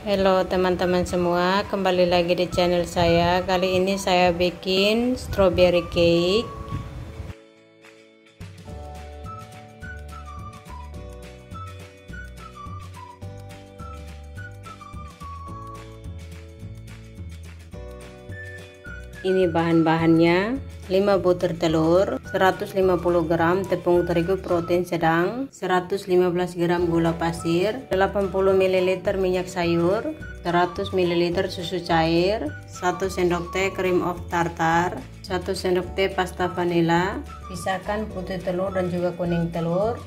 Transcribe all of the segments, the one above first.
Halo teman-teman semua, kembali lagi di channel saya. Kali ini saya bikin strawberry cake. Ini bahan-bahannya: 5 butir telur, 150 gram tepung terigu protein sedang, 115 gram gula pasir, 80 ml minyak sayur, 100 ml susu cair, 1 sendok teh cream of tartar, 1 sendok teh pasta vanila. Pisahkan putih telur dan juga kuning telur.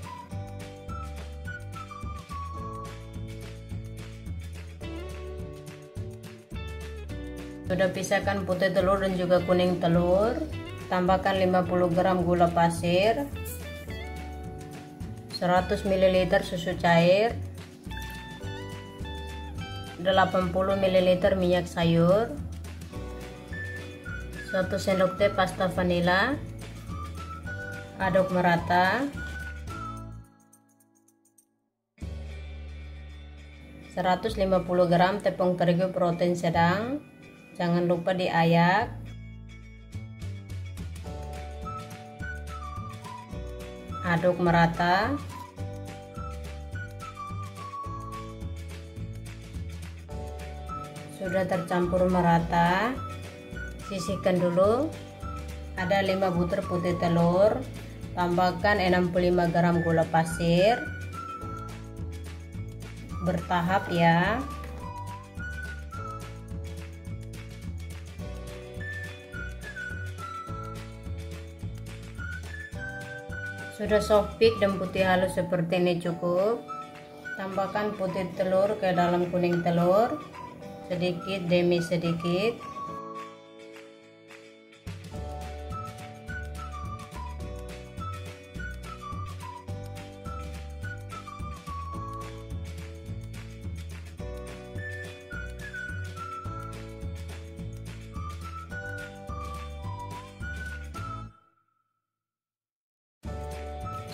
Sudah pisahkan putih telur dan juga kuning telur. Tambahkan 50 gram gula pasir, 100 ml susu cair, 80 ml minyak sayur, 1 sendok teh pasta vanila. Aduk merata. 150 gram tepung terigu protein sedang. Jangan lupa diayak. Aduk merata. Sudah tercampur merata, sisihkan dulu. Ada 5 butir putih telur. Tambahkan 65 gram gula pasir. Bertahap ya. Sudah soft peak dan putih halus seperti ini cukup. Tambahkan putih telur ke dalam kuning telur, sedikit demi sedikit.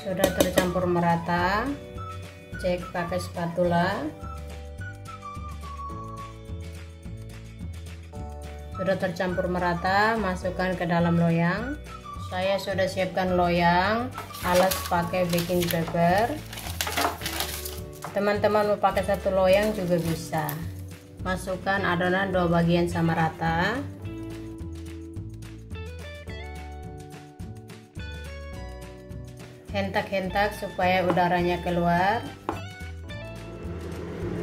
Sudah tercampur merata, cek pakai spatula. Sudah tercampur merata, masukkan ke dalam loyang. Saya sudah siapkan loyang, alas pakai baking paper. Teman-teman mau pakai satu loyang juga bisa. Masukkan adonan 2 bagian sama rata. Hentak-hentak supaya udaranya keluar.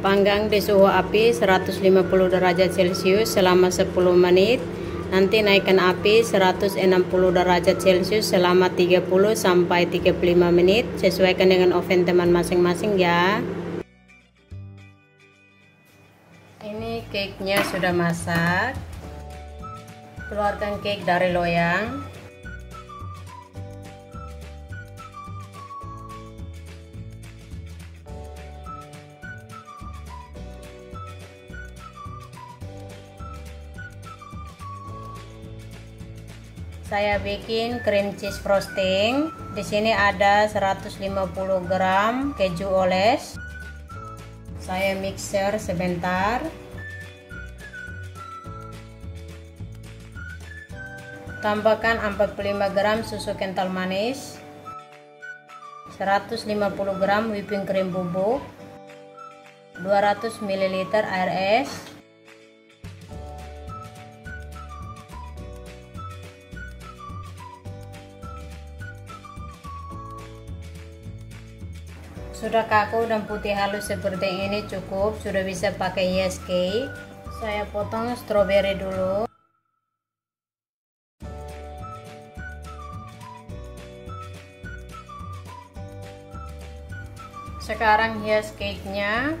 Panggang di suhu api 150 derajat celcius selama 10 menit. Nanti naikkan api 160 derajat celcius selama 30 sampai 35 menit. Sesuaikan dengan oven teman masing-masing ya. Ini cake-nya sudah masak. Keluarkan cake dari loyang. Saya bikin cream cheese frosting. Di sini ada 150 gram keju oles. Saya mixer sebentar. Tambahkan 45 gram susu kental manis, 150 gram whipping cream bubuk, 200 ml air es, sudah kaku dan putih halus seperti ini cukup, sudah bisa pakai hias cake. Saya potong strawberry dulu. Sekarang hias cake-nya.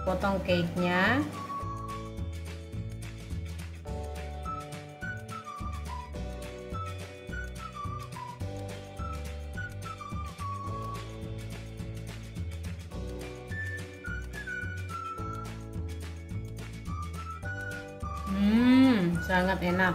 potong cake-nya. Sangat enak.